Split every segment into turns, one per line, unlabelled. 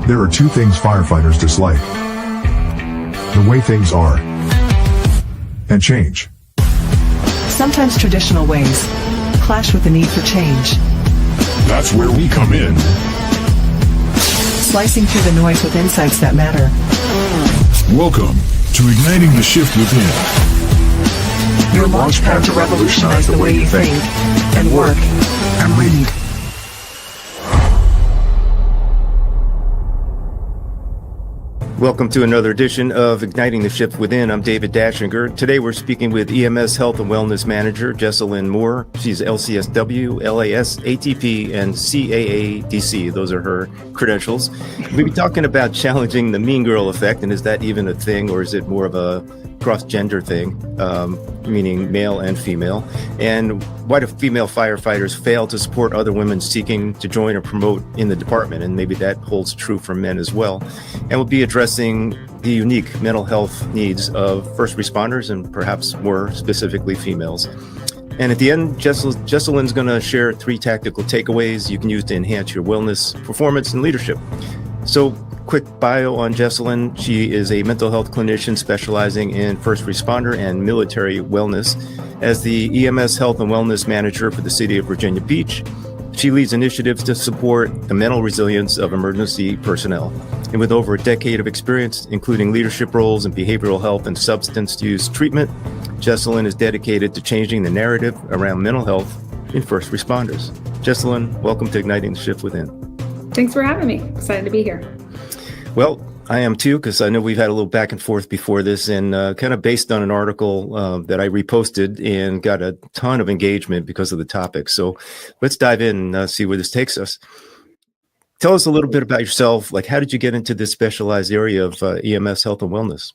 There are two things firefighters dislike: the way things are, and change.
Sometimes traditional ways clash with the need for change.
That's where we come in.
Slicing through the noise with insights that matter.
Welcome to Igniting the Shift Within.
Your launch pad to revolutionize the way you think and work
and lead.
Welcome to another edition of Igniting the Shift Within. I'm David Dashinger. Today we're speaking with EMS Health and Wellness Manager Jesalyn Moore. She's LCSW, LAS, ATP, and CAADC. Those are her credentials. We'll be talking about challenging the mean girl effect, and is that even a thing, or is it more of a cross-gender thing, meaning male and female? And why do female firefighters fail to support other women seeking to join or promote in the department? And maybe that holds true for men as well. And we'll be addressing the unique mental health needs of first responders and perhaps more specifically females. And at the end, Jesalyn's going to share 3 tactical takeaways you can use to enhance your wellness, performance, and leadership. So, quick bio on Jesalyn. She is a mental health clinician specializing in first responder and military wellness. As the EMS Health and Wellness Manager for the City of Virginia Beach, she leads initiatives to support the mental resilience of emergency personnel. And with over a decade of experience, including leadership roles in behavioral health and substance use treatment, Jesalyn is dedicated to changing the narrative around mental health in first responders. Jesalyn, welcome to Igniting the Shift Within.
Thanks for having me. Excited to be here.
Well, I am too, because I know we've had a little back and forth before this, and kind of based on an article that I reposted and got a ton of engagement because of the topic. So let's dive in and see where this takes us. Tell us a little bit about yourself. Like, how did you get into this specialized area of EMS health and wellness?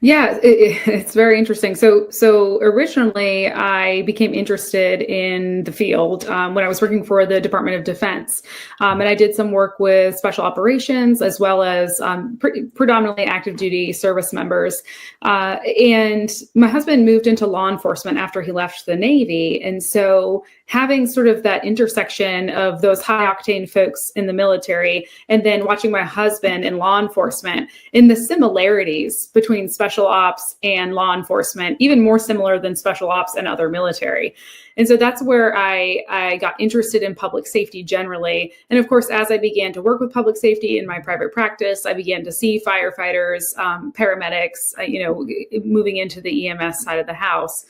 Yeah, it's very interesting. So originally I became interested in the field when I was working for the Department of Defense. And I did some work with special operations as well as predominantly active duty service members. And my husband moved into law enforcement after he left the Navy. And so having sort of that intersection of those high octane folks in the military and then watching my husband in law enforcement, in the similarities between special ops and law enforcement, even more similar than special ops and other military. And so that's where I got interested in public safety generally. And of course, as I began to work with public safety in my private practice, I began to see firefighters, paramedics, moving into the EMS side of the house.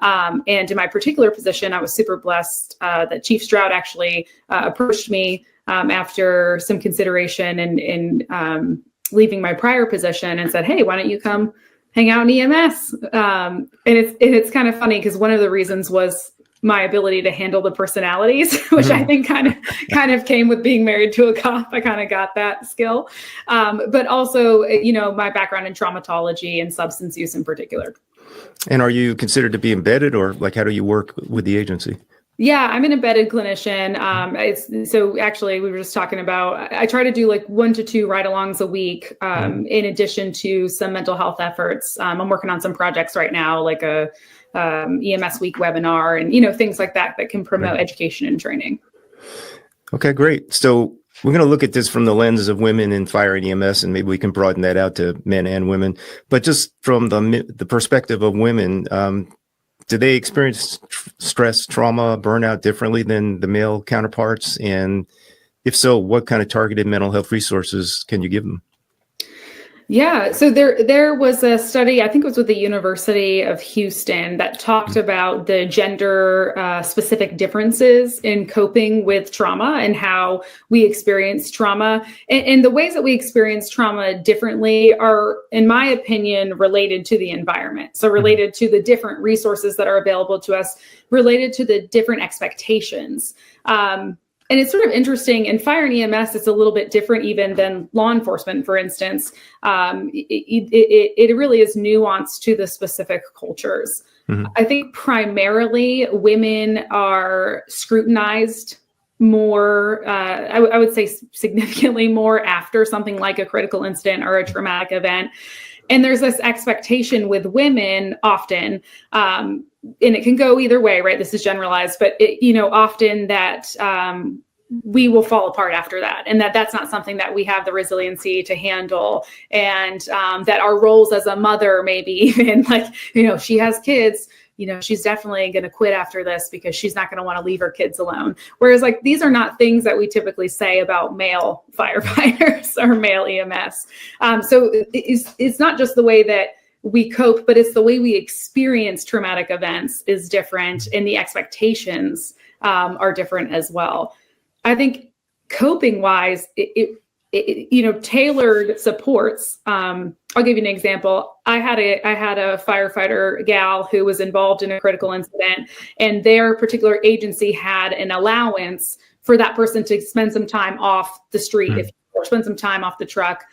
And in my particular position, I was super blessed that Chief Stroud actually approached me after some consideration and leaving my prior position and said, "Hey, why don't you come hang out in EMS?" And it's kind of funny because one of the reasons was my ability to handle the personalities, which I think kind of came with being married to a cop. I kind of got that skill, but also my background in traumatology and substance use in particular.
And are you considered to be embedded, or like how do you work with the agency?
Yeah, I'm an embedded clinician. So actually we were just talking about, I try to do like 1 to 2 ride-alongs a week in addition to some mental health efforts. I'm working on some projects right now, like a EMS week webinar and, things like that can promote education and training.
Okay, great. So we're going to look at this from the lens of women in fire and EMS, and maybe we can broaden that out to men and women. But just from the perspective of women, do they experience stress, trauma, burnout differently than the male counterparts? And if so, what kind of targeted mental health resources can you give them?
Yeah, so there was a study, I think it was with the University of Houston, that talked about the gender specific differences in coping with trauma and how we experience trauma. And the ways that we experience trauma differently are, in my opinion, related to the environment. So related to the different resources that are available to us, related to the different expectations. And it's sort of interesting. In fire and EMS, it's a little bit different even than law enforcement, for instance. It really is nuanced to the specific cultures. Mm-hmm. I think primarily women are scrutinized more, I would say significantly more after something like a critical incident or a traumatic event. And there's this expectation with women often, and it can go either way, right? This is generalized, but often that we will fall apart after that, and that's not something that we have the resiliency to handle, and that our roles as a mother, maybe even like, she has kids, she's definitely going to quit after this because she's not going to want to leave her kids alone. Whereas like, these are not things that we typically say about male firefighters or male EMS. So it's not just the way that we cope, but it's the way we experience traumatic events is different, and the expectations are different as well. I think coping wise, tailored supports. I'll give you an example. I had a firefighter gal who was involved in a critical incident, and their particular agency had an allowance for that person to spend some time off the street, or spend some time off the truck.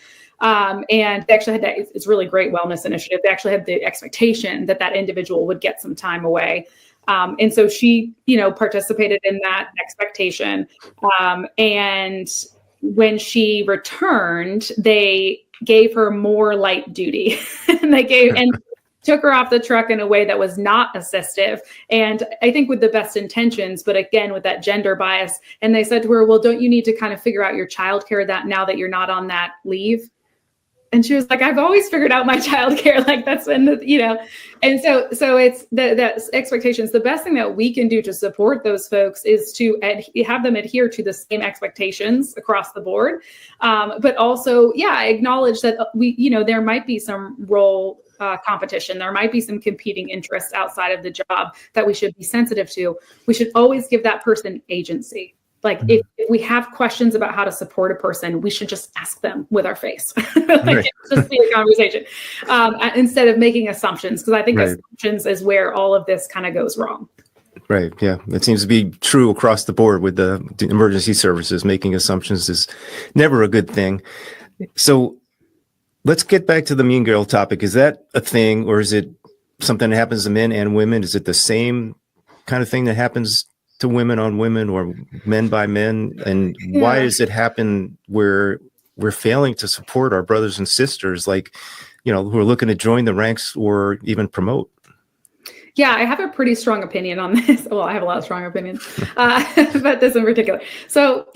And they actually had that. It's really great wellness initiative. They actually had the expectation that individual would get some time away. And so she, participated in that expectation. And when she returned, they gave her more light duty and took her off the truck in a way that was not assistive. And I think with the best intentions, but again, with that gender bias. And they said to her, well, don't you need to kind of figure out your childcare that now that you're not on that leave? And she was like, I've always figured out my childcare. Like that's when, and so it's the expectations. The best thing that we can do to support those folks is to have them adhere to the same expectations across the board. But also, acknowledge that there might be some role competition. There might be some competing interests outside of the job that we should be sensitive to. We should always give that person agency. Like if we have questions about how to support a person, we should just ask them with our face. Just be a conversation instead of making assumptions. Because I think assumptions is where all of this kind of goes wrong.
Right. Yeah. It seems to be true across the board with the emergency services. Making assumptions is never a good thing. So let's get back to the mean girl topic. Is that a thing, or is it something that happens to men and women? Is it the same kind of thing that happens to women on women or men by men? And why does it happen where we're failing to support our brothers and sisters, like, who are looking to join the ranks or even promote?
Yeah, I have a pretty strong opinion on this. Well, I have a lot of strong opinions, but this in particular. So,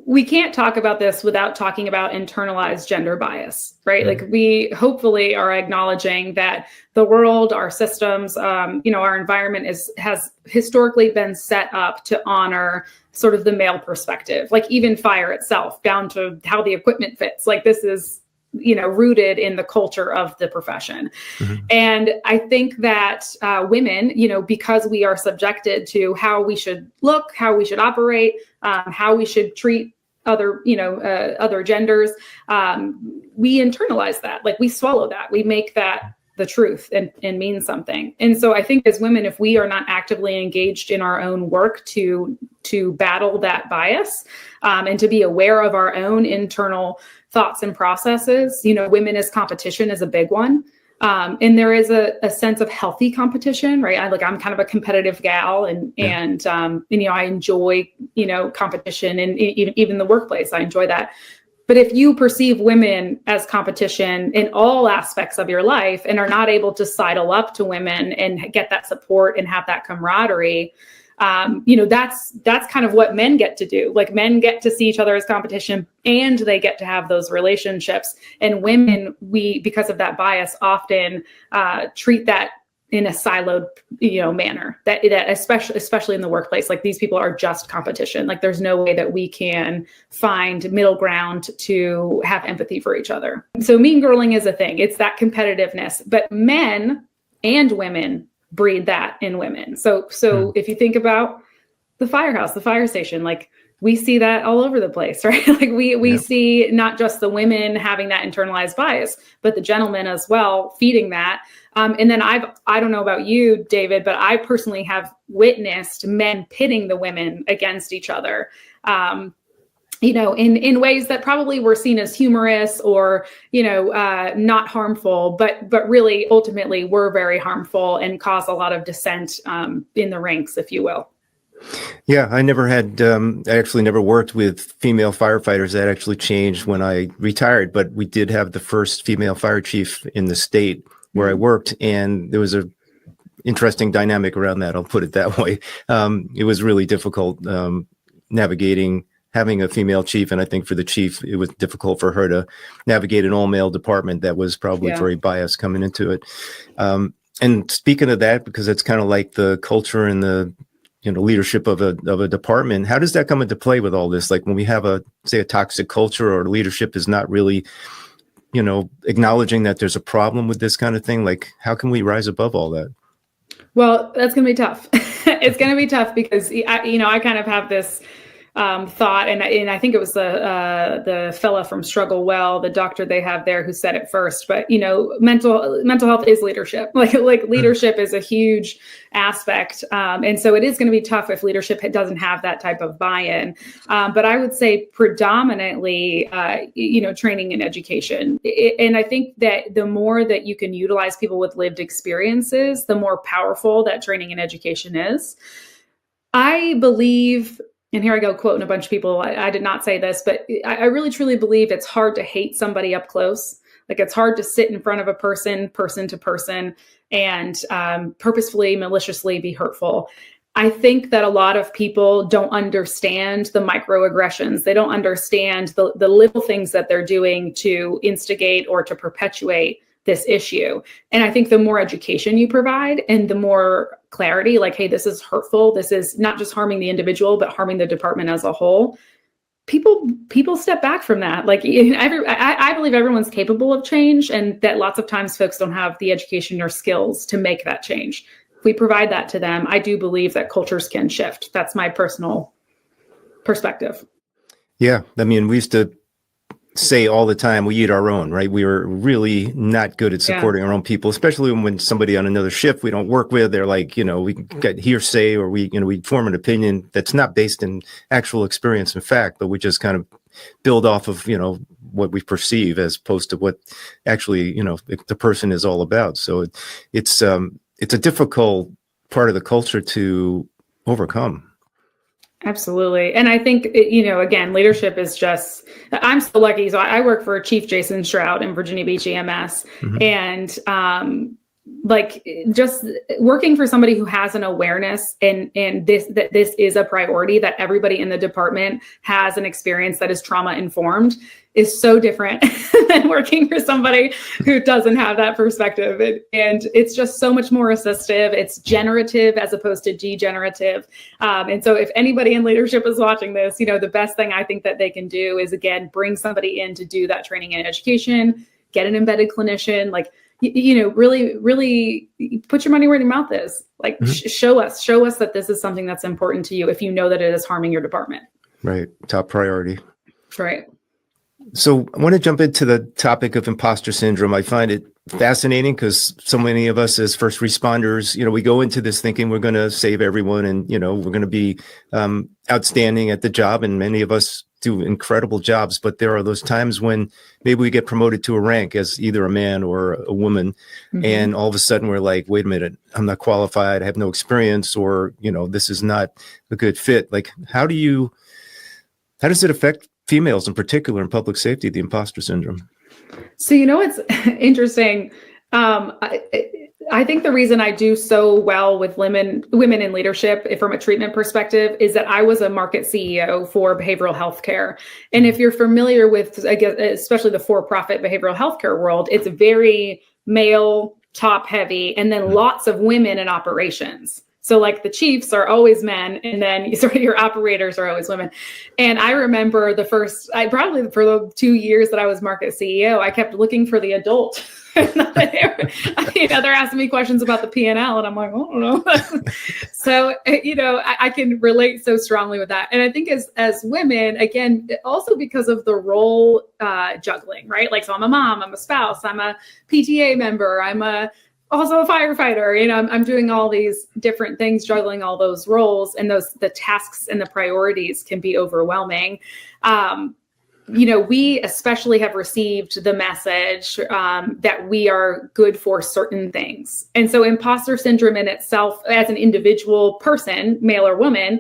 we can't talk about this without talking about internalized gender bias, right? Like we hopefully are acknowledging that the world, our systems, our environment has historically been set up to honor sort of the male perspective, like even fire itself, down to how the equipment fits. Like this is rooted in the culture of the profession. And I think that women, because we are subjected to how we should look, how we should operate, how we should treat other genders, we internalize that, like we swallow that, we make that the truth and mean something. And so I think as women, if we are not actively engaged in our own work to battle that bias and to be aware of our own internal thoughts and processes, women as competition is a big one. And there is a sense of healthy competition, right? I'm kind of a competitive gal and I enjoy, competition and even the workplace. I enjoy that. But if you perceive women as competition in all aspects of your life and are not able to sidle up to women and get that support and have that camaraderie, that's kind of what men get to do. Like men get to see each other as competition and they get to have those relationships. And women, because of that bias, often treat that in a siloed, manner that especially in the workplace, like these people are just competition. Like there's no way that we can find middle ground to have empathy for each other. So mean girling is a thing. It's that competitiveness, but men and women breed that in women. So if you think about the firehouse, the fire station, like we see that all over the place, right? Like we see not just the women having that internalized bias, but the gentlemen as well feeding that. And then I don't know about you, David, but I personally have witnessed men pitting the women against each other. In ways that probably were seen as humorous or, not harmful, but really ultimately were very harmful and caused a lot of dissent in the ranks, if you will.
Yeah, I actually never worked with female firefighters. That actually changed when I retired, but we did have the first female fire chief in the state where I worked, and there was a interesting dynamic around that. I'll put it that way. It was really difficult navigating having a female chief. And I think for the chief, it was difficult for her to navigate an all-male department that was probably very biased coming into it. And speaking of that, because it's kind of like the culture and the leadership of a department, how does that come into play with all this? Like when we have a toxic culture, or leadership is not really, acknowledging that there's a problem with this kind of thing, like how can we rise above all that?
Well, that's going to be tough. It's going to be tough because, I kind of have this thought, and I think it was the fella from Struggle Well, the doctor they have there, who said it first. But mental health is leadership. Like leadership is a huge aspect, and so it is going to be tough if leadership doesn't have that type of buy-in. But I would say predominantly, training and education. And I think that the more that you can utilize people with lived experiences, the more powerful that training and education is. I believe. And here I go quoting a bunch of people. I did not say this, but I really truly believe it's hard to hate somebody up close. Like it's hard to sit in front of a person to person, and purposefully, maliciously be hurtful. I think that a lot of people don't understand the microaggressions. They don't understand the little things that they're doing to instigate or to perpetuate this issue. And I think the more education you provide and the more clarity, like, hey, this is hurtful. This is not just harming the individual, but harming the department as a whole. People step back from that. Like I believe everyone's capable of change, and that lots of times folks don't have the education or skills to make that change. If we provide that to them, I do believe that cultures can shift. That's my personal perspective.
Yeah. I mean, we used to say all the time, we eat our own, right? We were really not good at supporting our own people, especially when somebody on another shift we don't work with, they're like, we get hearsay, or we form an opinion that's not based in actual experience and fact, but we just kind of build off of, what we perceive as opposed to what actually, the person is all about. So it's a difficult part of the culture to overcome.
Absolutely. And I think, again, leadership is just, I'm so lucky. So I work for Chief Jason Stroud in Virginia Beach EMS. Mm-hmm. And just working for somebody who has an awareness and that this is a priority, that everybody in the department has an experience that is trauma informed, is so different than working for somebody who doesn't have that perspective. And it's just so much more assistive. It's generative as opposed to degenerative. And so if anybody in leadership is watching this, the best thing I think that they can do is, again, bring somebody in to do that training and education, get an embedded clinician, really, really put your money where your mouth is. Like, mm-hmm. show us that this is something that's important to you if you know that it is harming your department.
Right. Top priority.
Right.
So I want to jump into the topic of imposter syndrome. I find it fascinating because so many of us as first responders, we go into this thinking we're going to save everyone and, we're going to be outstanding at the job. And many of us do incredible jobs, but there are those times when maybe we get promoted to a rank as either a man or a woman. Mm-hmm. And all of a sudden we're like, wait a minute, I'm not qualified. I have no experience, or, this is not a good fit. Like, how does it affect females in particular in public safety, the imposter syndrome?
So, it's interesting. I think the reason I do so well with women in leadership from a treatment perspective is that I was a market CEO for behavioral health care. And if you're familiar with, I guess, especially the for-profit behavioral health care world, it's very male, top heavy, and then lots of women in operations. So like the chiefs are always men, and then your operators are always women. And I remember probably for the 2 years that I was market CEO, I kept looking for the adult. They're asking me questions about the P&L, and I'm like, oh, I don't know. So, I can relate so strongly with that. And I think as women, again, also because of the role juggling, right? Like, so I'm a mom, I'm a spouse, I'm a PTA member, I'm also a firefighter, I'm doing all these different things, juggling all those roles, and the tasks and the priorities can be overwhelming. We especially have received the message that we are good for certain things. And so imposter syndrome in itself, as an individual person, male or woman,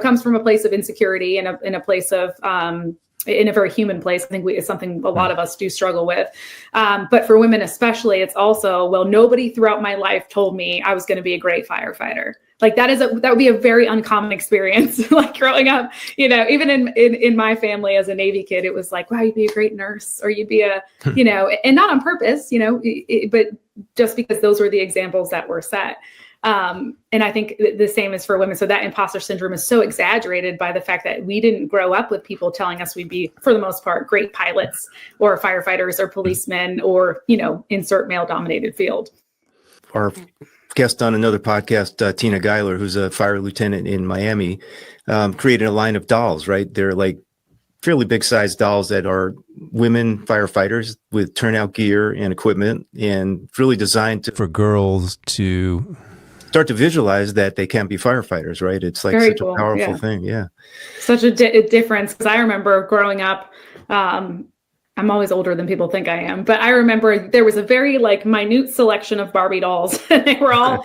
comes from a place of insecurity and in a place of, in a very human place. I think it's something a lot of us do struggle with. But for women especially, it's also, well, nobody throughout my life told me I was going to be a great firefighter. Like that would be a very uncommon experience. Like growing up, even in my family as a Navy kid, it was like, wow, you'd be a great nurse, or you'd be and not on purpose, but just because those were the examples that were set. And I think the same is for women. So that imposter syndrome is so exaggerated by the fact that we didn't grow up with people telling us we'd be, for the most part, great pilots or firefighters or policemen or, insert male dominated field.
Our guest on another podcast, Tina Geiler, who's a fire lieutenant in Miami, created a line of dolls, right? They're like fairly big sized dolls that are women firefighters with turnout gear and equipment, and really designed for girls to start to visualize that they can be firefighters, right? It's like
Very
such
cool.
a powerful thing. Yeah.
Such a difference. Because I remember growing up, I'm always older than people think I am, but I remember there was a very minute selection of Barbie dolls. They were all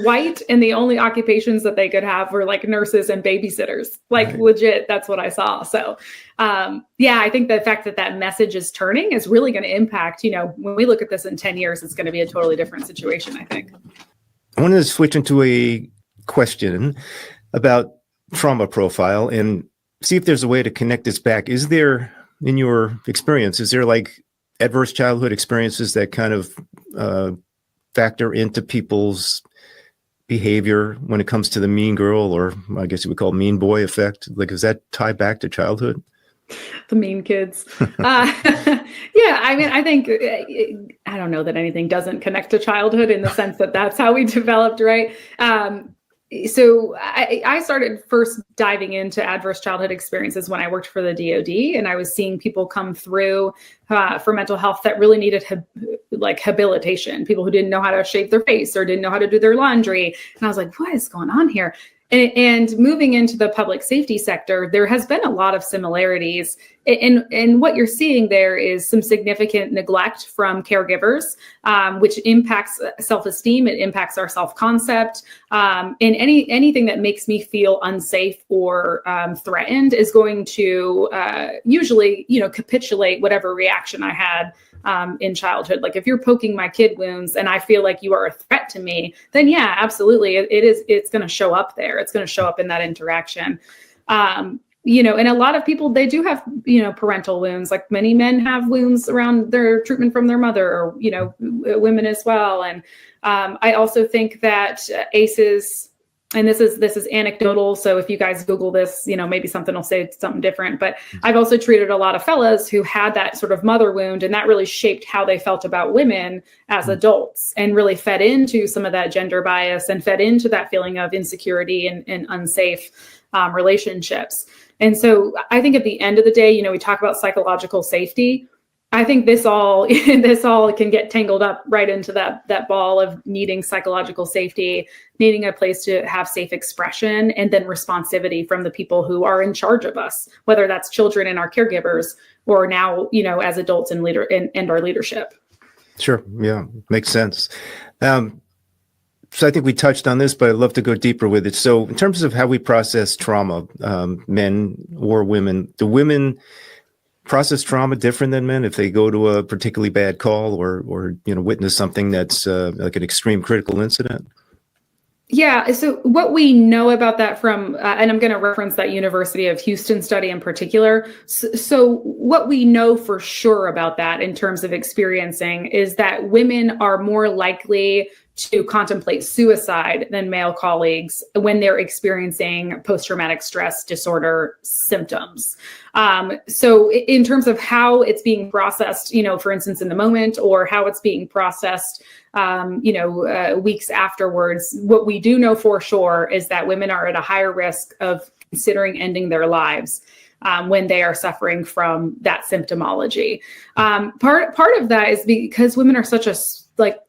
white, and the only occupations that they could have were nurses and babysitters. Legit, that's what I saw. So I think the fact that message is turning is really going to impact, when we look at this in 10 years, it's going to be a totally different situation, I think.
I wanted to switch into a question about trauma profile and see if there's a way to connect this back. Is there, in your experience, is there adverse childhood experiences that kind of factor into people's behavior when it comes to the mean girl, or I guess you would call mean boy effect? Does that tie back to childhood?
The mean kids. I think, I don't know that anything doesn't connect to childhood in the sense that that's how we developed, right? So I started first diving into adverse childhood experiences when I worked for the DoD, and I was seeing people come through for mental health that really needed habilitation, people who didn't know how to shave their face or didn't know how to do their laundry. And I was like, what is going on here? And moving into the public safety sector, there has been a lot of similarities. And what you're seeing there is some significant neglect from caregivers, which impacts self-esteem. It impacts our self-concept. And anything that makes me feel unsafe or threatened is going to usually, capitulate whatever reaction I had in childhood. Like if you're poking my kid wounds and I feel like you are a threat to me, then yeah, absolutely. It's going to show up there. It's going to show up in that interaction. And a lot of people, they do have, parental wounds. Like many men have wounds around their treatment from their mother, or, women as well. And I also think that ACEs, and this is anecdotal, so if you guys Google this, maybe something will say something different. But I've also treated a lot of fellas who had that sort of mother wound, and that really shaped how they felt about women as adults, and really fed into some of that gender bias and fed into that feeling of insecurity and unsafe relationships. And so I think at the end of the day, we talk about psychological safety. I think this all can get tangled up right into that ball of needing psychological safety, needing a place to have safe expression, and then responsivity from the people who are in charge of us, whether that's children and our caregivers, or now, as adults and our leadership. Sure.
Yeah, makes sense. So I think we touched on this, but I'd love to go deeper with it. So in terms of how we process trauma, men or women, do women process trauma different than men if they go to a particularly bad call or witness something that's like an extreme critical incident?
Yeah. So what we know about that from, and I'm going to reference that University of Houston study in particular. So what we know for sure about that in terms of experiencing is that women are more likely to contemplate suicide than male colleagues when they're experiencing post-traumatic stress disorder symptoms. So in terms of how it's being processed, for instance, in the moment, or how it's being processed, weeks afterwards, what we do know for sure is that women are at a higher risk of considering ending their lives when they are suffering from that symptomology. Part of that is because women are such a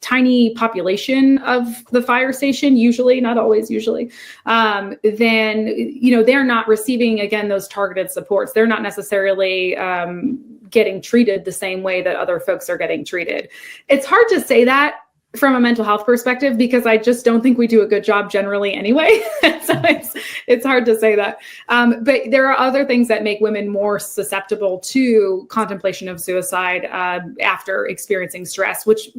tiny population of the fire station, usually, not always, usually, then, they're not receiving, again, those targeted supports. They're not necessarily getting treated the same way that other folks are getting treated. It's hard to say that from a mental health perspective, because I just don't think we do a good job generally anyway. So it's hard to say that. But there are other things that make women more susceptible to contemplation of suicide after experiencing stress, which,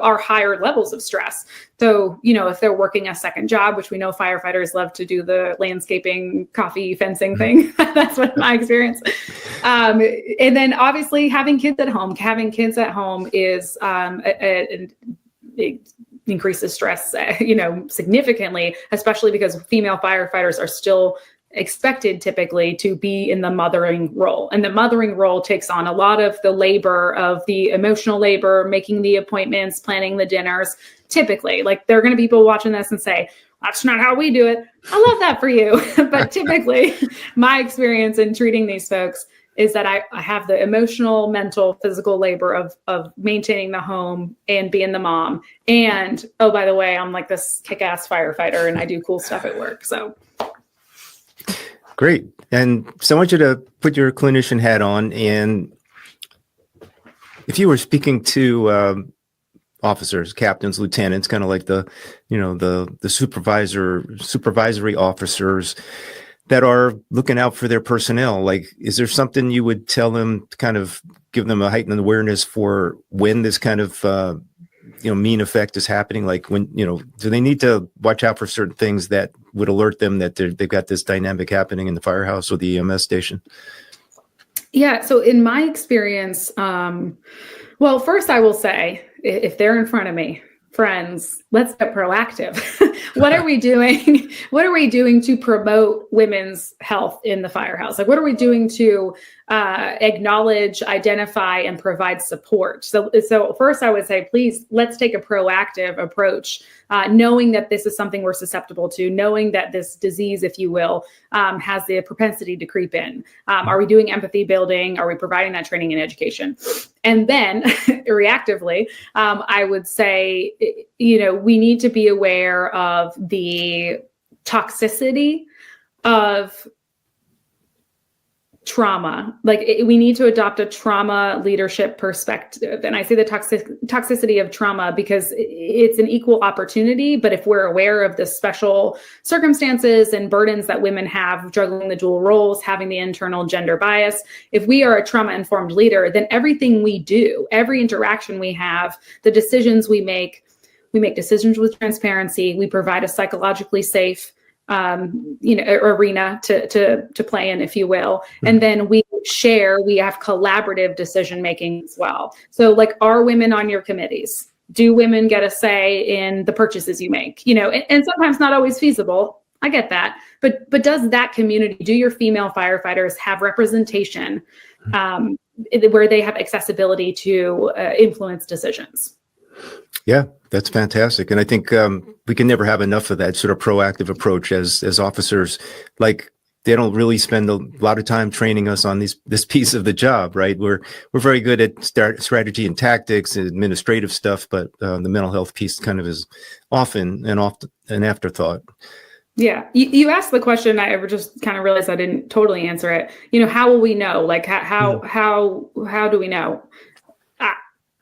are higher levels of stress. So, if they're working a second job, which we know firefighters love to do the landscaping, coffee, fencing thing. That's what my experience. And then obviously having kids at home. Having kids at home is it increases stress, significantly, especially because female firefighters are still expected typically to be in the mothering role. And the mothering role takes on a lot of the labor of the emotional labor, making the appointments, planning the dinners. Typically, like there are going to be people watching this and say, that's not how we do it. I love that for you. But typically my experience in treating these folks is that I have the emotional, mental, physical labor of maintaining the home and being the mom. And, oh, by the way, I'm like this kick-ass firefighter and I do cool stuff at work. So.
Great. And so I want you to put your clinician hat on. And if you were speaking to officers, captains, lieutenants, kind of like the supervisory officers that are looking out for their personnel, like, is there something you would tell them to kind of give them a heightened awareness for when this kind of, mean effect is happening? Like when, do they need to watch out for certain things that would alert them that they've got this dynamic happening in the firehouse or the EMS station? Yeah.
So in my experience, well, first I will say, if they're in front of me, friends, let's get proactive. What are we doing? What are we doing to promote women's health in the firehouse? Like, what are we doing to acknowledge, identify, and provide support? So first I would say, please, let's take a proactive approach, knowing that this is something we're susceptible to, knowing that this disease, if you will, has the propensity to creep in. Are we doing empathy building? Are we providing that training and education? And then reactively, I would say, we need to be aware of the toxicity of trauma. Like we need to adopt a trauma leadership perspective. And I say the toxicity of trauma because it's an equal opportunity. But if we're aware of the special circumstances and burdens that women have juggling the dual roles, having the internal gender bias, if we are a trauma-informed leader, then everything we do, every interaction we have, the decisions we make decisions with transparency. We provide a psychologically safe arena to play in, if you will. And then we have collaborative decision making as well. So like, are women on your committees? Do women get a say in the purchases you make? And sometimes not always feasible. I get that. But does that community, do your female firefighters have representation where they have accessibility to influence decisions?
Yeah, that's fantastic. And I think we can never have enough of that sort of proactive approach as officers. Like, they don't really spend a lot of time training us on this piece of the job, right? We're very good at strategy and tactics and administrative stuff, but the mental health piece kind of is often an afterthought.
Yeah. You asked the question. I just kind of realized I didn't totally answer it. How will we know? Like how do we know?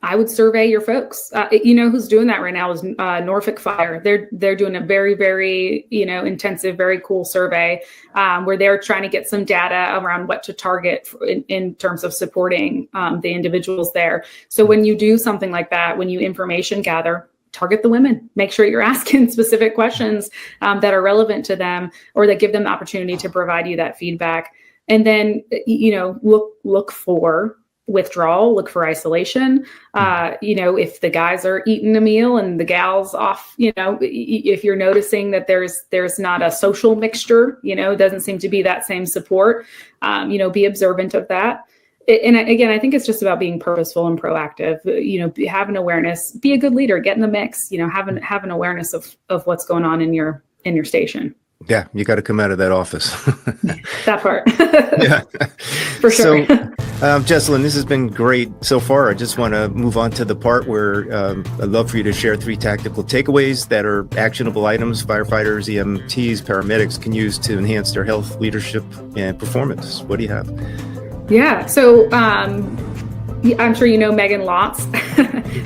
I would survey your folks. Who's doing that right now is Norfolk Fire. They're doing a very, very, intensive, very cool survey where they're trying to get some data around what to target in terms of supporting the individuals there. So when you do something like that, when you information gather, target the women. Make sure you're asking specific questions that are relevant to them or that give them the opportunity to provide you that feedback. And then, look for withdrawal, look for isolation. If the guys are eating a meal and the gals off, if you're noticing that there's not a social mixture, doesn't seem to be that same support, be observant of that. And again, I think it's just about being purposeful and proactive, have an awareness, be a good leader, get in the mix, have an awareness of what's going on in your station.
Yeah, you got to come out of that office.
That part.
Yeah,
for sure.
So, Jesalyn, this has been great so far. I just want to move on to the part where I'd love for you to share 3 tactical takeaways that are actionable items firefighters, EMTs, paramedics can use to enhance their health, leadership, and performance. What do you have?
Yeah. So I'm sure you know Megan Lotz,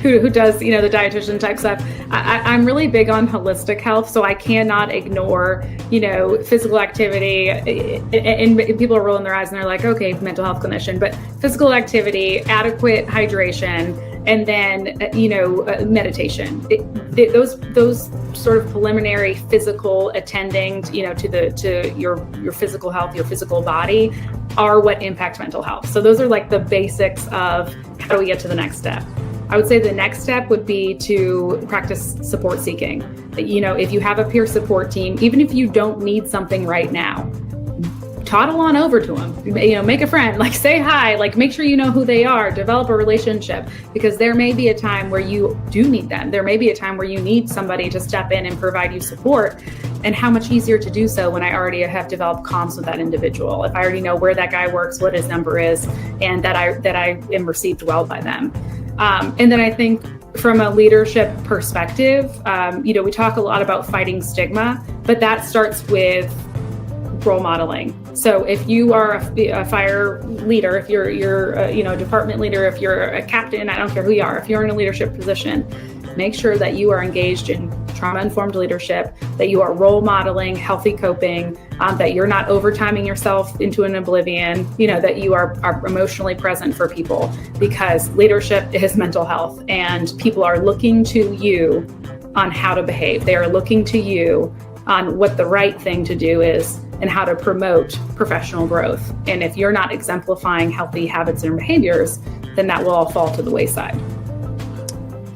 who does, the dietitian type stuff. I'm really big on holistic health, so I cannot ignore, physical activity. And people are rolling their eyes and they're like, okay, mental health clinician, but physical activity, adequate hydration, and then, meditation. Those sort of preliminary physical attending, to your physical health, your physical body, are what impact mental health. So those are like the basics of how do we get to the next step. I would say the next step would be to practice support seeking. If you have a peer support team, even if you don't need something right now, toddle on over to them, make a friend, say hi, make sure you know who they are, develop a relationship, because there may be a time where you do need them. There may be a time where you need somebody to step in and provide you support. And how much easier to do so when I already have developed comms with that individual. If I already know where that guy works, what his number is, and that I am received well by them. And then I think from a leadership perspective, we talk a lot about fighting stigma, but that starts with role modeling. So if you are a fire leader, if you're a department leader, if you're a captain, I don't care who you are, if you're in a leadership position, make sure that you are engaged in trauma-informed leadership, that you are role modeling healthy coping, that you're not overtiming yourself into an oblivion, that you are emotionally present for people, because leadership is mental health and people are looking to you on how to behave. They are looking to you on what the right thing to do is and how to promote professional growth. And if you're not exemplifying healthy habits and behaviors, then that will all fall to the wayside.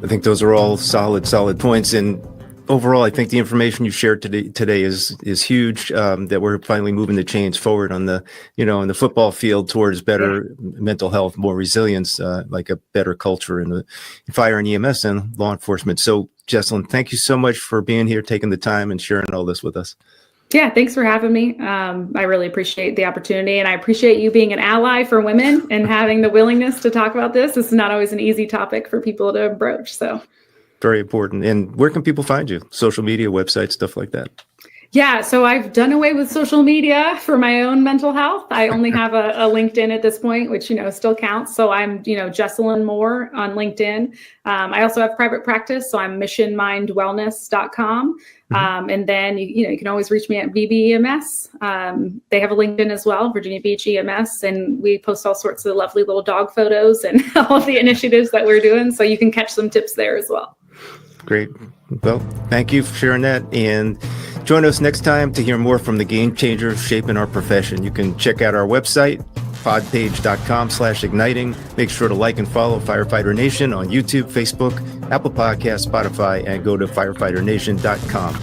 I think those are all solid points. And overall, I think the information you shared today is huge. That we're finally moving the chains forward on the, in the football field towards better mental health, more resilience, like a better culture in the fire and EMS and law enforcement. So, Jesalyn, thank you so much for being here, taking the time and sharing all this with us.
Yeah, thanks for having me. I really appreciate the opportunity, and I appreciate you being an ally for women and having the willingness to talk about this. This is not always an easy topic for people to broach. So
very important. And where can people find you? Social media, websites, stuff like that?
Yeah, so I've done away with social media for my own mental health. I only have a LinkedIn at this point, which, still counts. So I'm, Jesalyn Moore on LinkedIn. I also have private practice. So I'm missionmindwellness.com. And then, you can always reach me at VBEMS. They have a LinkedIn as well, Virginia Beach EMS. And we post all sorts of lovely little dog photos and all of the initiatives that we're doing. So you can catch some tips there as well.
Great. Well, thank you for sharing that. And join us next time to hear more from the game changers shaping our profession. You can check out our website, podpage.com/igniting. Make sure to like and follow Firefighter Nation on YouTube, Facebook, Apple Podcasts, Spotify, and go to firefighterNation.com.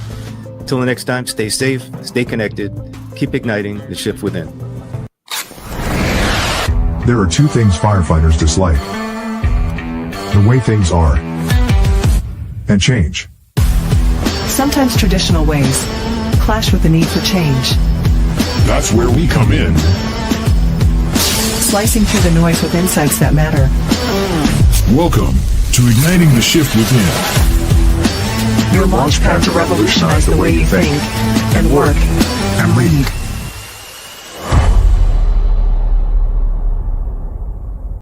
Till the next time, stay safe, stay connected, keep igniting the shift within.
There are two things firefighters dislike: the way things are and change.
Sometimes traditional ways clash with the need for change.
That's where we come in.
Slicing through the noise with insights that matter.
Welcome to Igniting the Shift Within.
Your launch pad to revolutionize the way you think and work and lead.